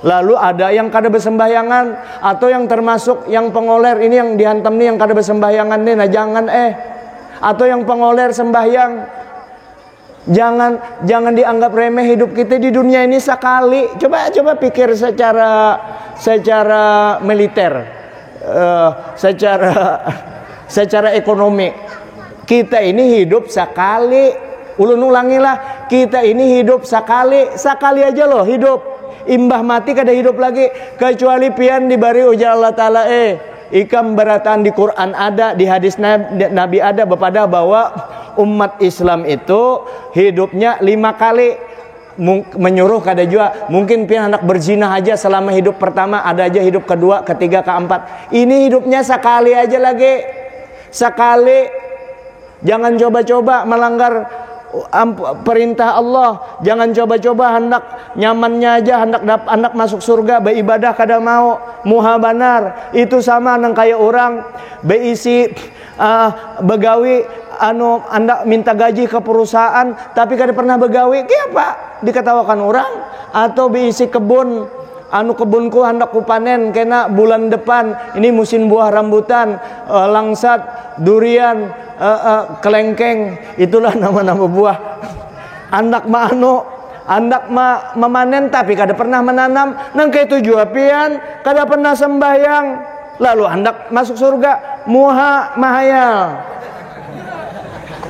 Lalu ada yang kada bersembahyangan atau yang termasuk yang pengoler, ini yang dihantam nih yang kada bersembahyangan nih, nah jangan atau yang pengoler sembahyang. Jangan dianggap remeh hidup kita di dunia ini sekali. Coba pikir secara militer, secara ekonomi. Kita ini hidup sekali. Ulun ulangilah, kita ini hidup sekali aja loh hidup. Imbah mati kada hidup lagi, kecuali pian dibari ujar Allah Ta'ala ikam berataan di Quran ada, di hadis Nabi ada bepada bahwa umat Islam itu hidupnya 5 kali. Menyuruh kada juga, mungkin pian anak berzina aja selama hidup pertama, ada aja hidup kedua, ketiga, keempat. Ini hidupnya sekali aja lagi, sekali. Jangan coba-coba melanggar perintah Allah. Jangan coba-coba hendak nyamannya aja, hendak masuk surga, beribadah kada mau, muha banar. Itu sama nang kayak orang beisi begawi anda minta gaji ke perusahaan tapi kada pernah begawi, kenapa diketawakan orang? Atau beisi kebun, kebunku hendak kupanen kena bulan depan, ini musim buah rambutan, langsat, durian, kelengkeng, itulah nama-nama buah. Hendak memanen tapi kada pernah menanam, nang kayak tujuan pian kada pernah sembahyang, lalu hendak masuk surga, muha mahayal.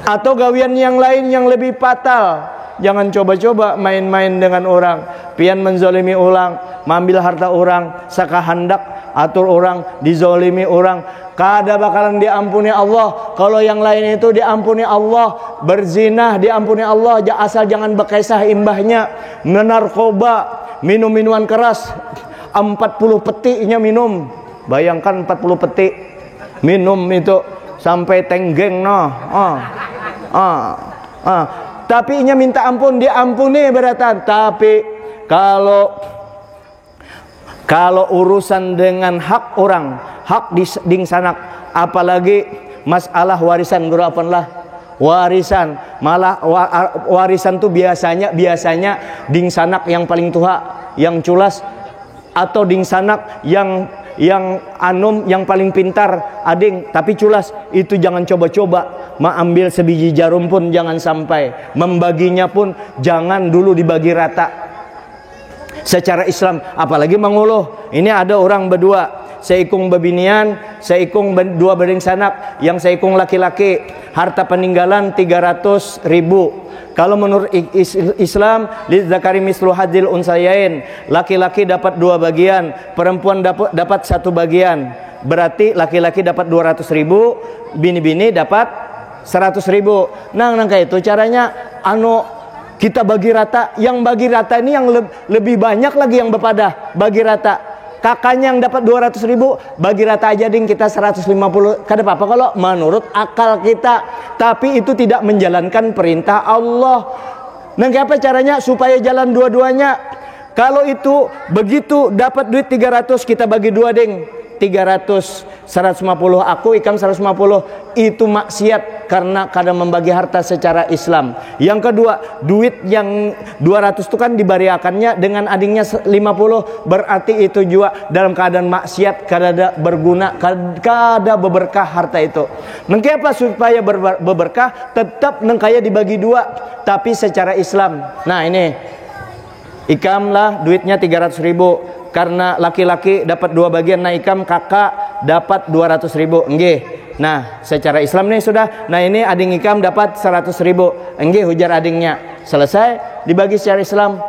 Atau gawian yang lain yang lebih fatal. Jangan coba-coba main-main dengan orang, pian menzolimi orang, mengambil harta orang, sakahandak atur orang, dizolimi orang, kada bakalan diampuni Allah. Kalau yang lain itu diampuni Allah, berzina diampuni Allah, asal jangan bekesah imbahnya, menarkoba, minum minuman keras, 40 petiknya minum. Bayangkan 40 petik minum itu sampai tenggeng tapi nya minta ampun, diampuni beratan. Tapi kalau urusan dengan hak orang, hak ding sanak, apalagi masalah warisan, guru apanlah warisan, malah warisan tuh biasanya ding sanak yang paling tua, yang culas, atau ding sanak yang yang paling pintar ading tapi culas. Itu jangan coba-coba mengambil sebiji jarum pun jangan sampai, membaginya pun jangan dulu dibagi rata secara Islam, apalagi menguluh. Ini ada orang berdua, seikung bebinian, seikung dua bedeng sanak, yang seikung laki-laki, harta peninggalan 300.000, Kalau menurut Islam, lidzakari mislu hadzil unsayain, laki-laki dapat 2 bagian, perempuan dapat 1 bagian. Berarti laki-laki dapat 200.000, bini-bini dapat 100.000. Nah, kayak itu caranya kita bagi rata. Yang bagi rata ini yang lebih banyak lagi yang berpada bagi rata. Kakaknya yang dapat 200.000, bagi rata aja ding, kita 150. Kada apa-apa kalau menurut akal kita. Tapi itu tidak menjalankan perintah Allah. Nah, apa caranya supaya jalan dua-duanya? Kalau itu begitu dapat duit 300, kita bagi 2 ding. 300, 150 aku, Ikam 150. Itu maksiat karena kadang membagi harta secara Islam. Yang kedua, duit yang 200 itu kan dibariakannya dengan adingnya 50. Berarti itu juga dalam keadaan maksiat, kada berguna, kada berberkah harta itu. Mengapa supaya berberkah? Tetap nengkaya dibagi 2, tapi secara Islam. Nah, ini Ikam lah duitnya 300.000. Karena laki-laki dapat 2 bagian, nah Ikam kakak dapat 200.000. Nggih. Nah, secara Islam nih sudah. Nah, ini ading Ikam dapat 100.000. Nggih, ujar adingnya. Selesai, dibagi secara Islam.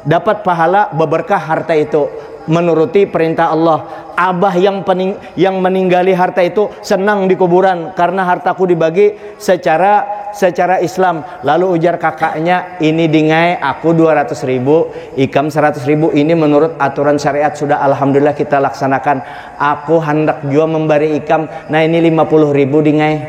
Dapat pahala berberkah harta itu, menuruti perintah Allah. Abah yang meninggali harta itu senang di kuburan karena hartaku dibagi secara Islam. Lalu ujar kakaknya, ini dingai aku 200.000, Ikam 100.000. Ini menurut aturan syariat sudah alhamdulillah kita laksanakan. Aku hendak juga memberi Ikam. Nah, ini 50.000 dingai,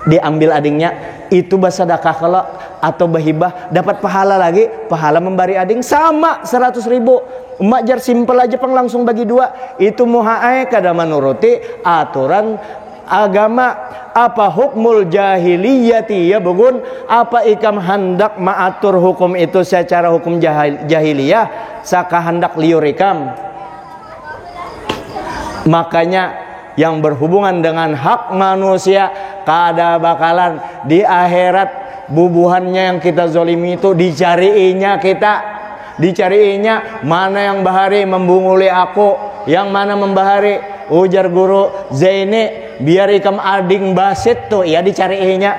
diambil adingnya. Itu bersedekah kalau atau bahibah dapat pahala lagi, pahala memberi ading sama 100.000. Emak jar simpel aja pang langsung bagi 2. Itu muhae kada menuruti aturan agama. Apa hukmul jahiliyati ya bugun? Apa Ikam hendak mengatur hukum itu secara hukum jahiliyah? Saka hendak liur Ikam. Makanya yang berhubungan dengan hak manusia kada bakalan di akhirat bubuhannya yang kita zolimi itu dicariinya kita. Dicariinya mana yang bahari membunguli aku, yang mana membahari. Ujar guru Zaini, biar Ikam ading basit tuh ya dicariinya.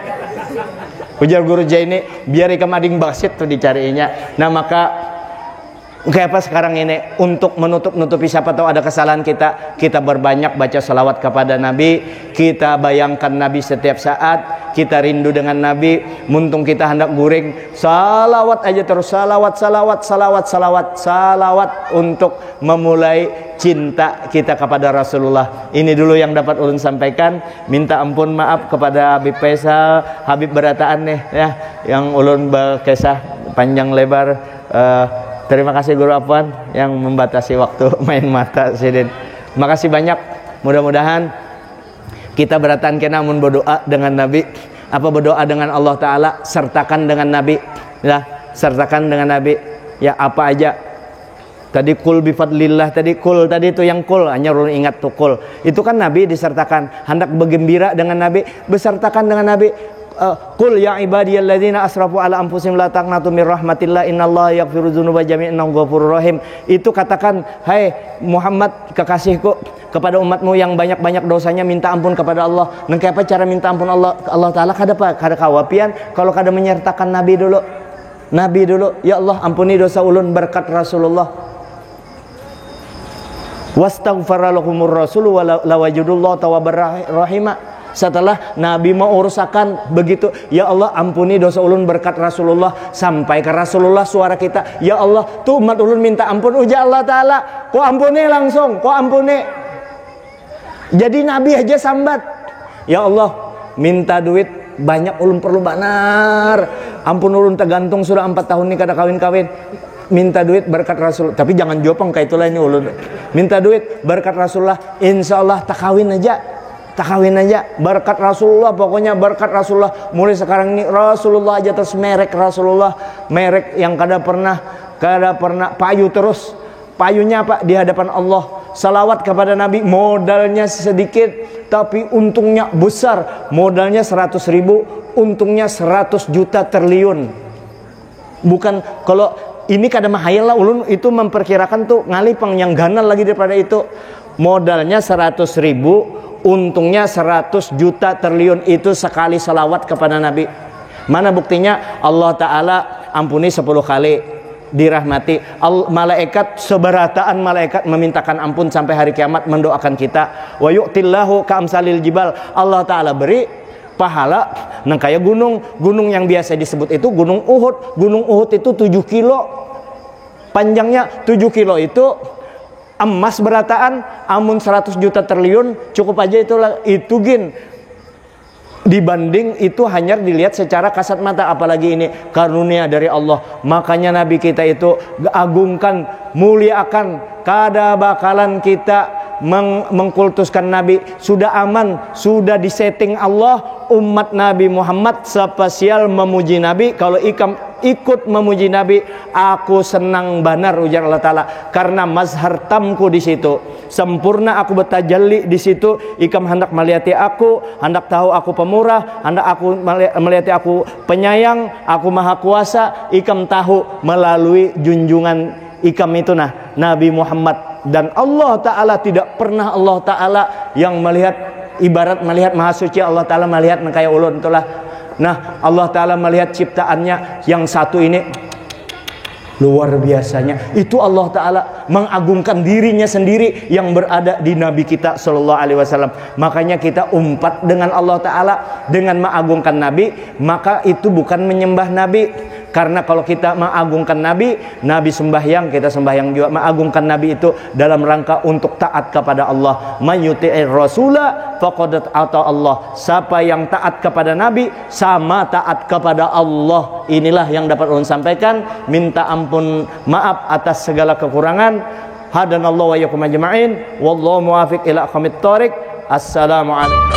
Ujar guru Zaini, biar Ikam ading basit tuh dicariinya. Nah, maka kayak apa sekarang ini untuk menutupi siapa tahu ada kesalahan kita berbanyak baca salawat kepada Nabi, kita bayangkan Nabi setiap saat, kita rindu dengan Nabi. Muntung kita hendak guring salawat aja terus, salawat untuk memulai cinta kita kepada Rasulullah. Ini dulu yang dapat ulun sampaikan. Minta ampun maaf kepada Habib Faisal, Habib Berataan nih ya, yang ulun berkisah panjang lebar. Terima kasih Guru Afwan yang membatasi waktu main mata Sidin. Makasih banyak. Mudah-mudahan kita beratan kena mun berdoa dengan Nabi. Apa berdoa dengan Allah Ta'ala, sertakan dengan Nabi ya, sertakan dengan Nabi ya. Apa aja tadi kul bifadlillah, tadi itu yang kul, hanya ulun ingat tuh kul itu kan Nabi disertakan. Hendak bergembira dengan Nabi, besertakan dengan Nabi. Qul ya ibadiyalladzina asrafu ala anfusihim la taqnatu mir rahmatillah innallaha yaghfiru dzunuba jami'an innahu ghafurur rahim. Itu katakan, hai Muhammad kekasihku, kepada umatmu yang banyak-banyak dosanya minta ampun kepada Allah. Nang apa cara minta ampun Allah Ta'ala? Kada kawapian kalau kada menyertakan Nabi dulu. Ya Allah ampuni dosa ulun berkat Rasulullah. Wastaghfara lahumur rasul wa lawajudullah tawwabar rahimah. Setelah Nabi mau urusakan begitu, ya Allah ampuni dosa ulun berkat Rasulullah, sampai ke Rasulullah suara kita, ya Allah tuh umat ulun minta ampun, ujar Allah Ta'ala, kok ampuni langsung, kok ampuni. Jadi Nabi aja sambat, ya Allah minta duit banyak ulun perlu banar, ampun ulun tergantung sudah 4 tahun nih kada kawin-kawin. Minta duit berkat Rasul, tapi jangan jopong kayak itulah ini ulun. Minta duit berkat Rasulullah, insya Allah tak kawin aja berkat Rasulullah. Pokoknya berkat Rasulullah. Mulai sekarang ini Rasulullah aja terus, merek Rasulullah, merek yang kada pernah payu terus. Payunya apa? Di hadapan Allah. Salawat kepada Nabi, modalnya sedikit tapi untungnya besar. Modalnya 100.000, untungnya 100 juta triliun. Bukan kalau ini kada mahayal lah ulun itu memperkirakan tuh ngalih pang yang ganal lagi daripada itu. Modalnya 100.000, untungnya 100 juta triliun. Itu sekali salawat kepada Nabi. Mana buktinya? Allah Ta'ala ampuni 10 kali, dirahmati. Malaikat seberataan malaikat memintakan ampun sampai hari kiamat mendoakan kita. Wa yu'tillahu ka'amsalil jibal. Allah Ta'ala beri pahala nang kayak gunung yang biasa disebut itu gunung Uhud. Gunung Uhud itu 7 kilo panjangnya. 7 kilo itu emas berataan, amun 100 juta triliun cukup aja itu gin. Dibanding itu hanya dilihat secara kasat mata, apalagi ini karunia dari Allah. Makanya Nabi kita itu agungkan, muliakan, kada bakalan kita mengkultuskan Nabi. Sudah aman, sudah disetting Allah. Umat Nabi Muhammad spesial memuji Nabi. Kalau ikut memuji Nabi, aku senang benar, ujar Allah Ta'ala, karena mazhar tamku di situ sempurna, aku betajalli di situ. Ikam hendak melihat aku, hendak tahu aku pemurah, hendak aku melihat aku penyayang, aku maha kuasa. Ikam tahu melalui junjungan ikam itu nah Nabi Muhammad. Dan Allah Ta'ala tidak pernah Allah Ta'ala yang melihat, ibarat melihat maha suci, Allah Ta'ala melihat kayak ulun itulah. Nah, Allah Ta'ala melihat ciptaannya yang satu ini luar biasanya. Itu Allah Ta'ala mengagungkan dirinya sendiri yang berada di Nabi kita Sallallahu Alaihi Wasallam. Makanya kita umpat dengan Allah Ta'ala dengan mengagungkan Nabi. Maka itu bukan menyembah Nabi. Karena kalau kita mengagungkan Nabi, Nabi sembahyang, kita sembahyang juga. Mengagungkan Nabi itu dalam rangka untuk taat kepada Allah. Mayyuti'ir rasula faqad ata Allah. Siapa yang taat kepada Nabi sama taat kepada Allah. Inilah yang dapat ulun sampaikan. Minta ampun, maaf atas segala kekurangan. Hadanallahu wa iyyakum ajma'in. Wallahu muwaffiq ila aqwamit thoriq. Assalamualaikum.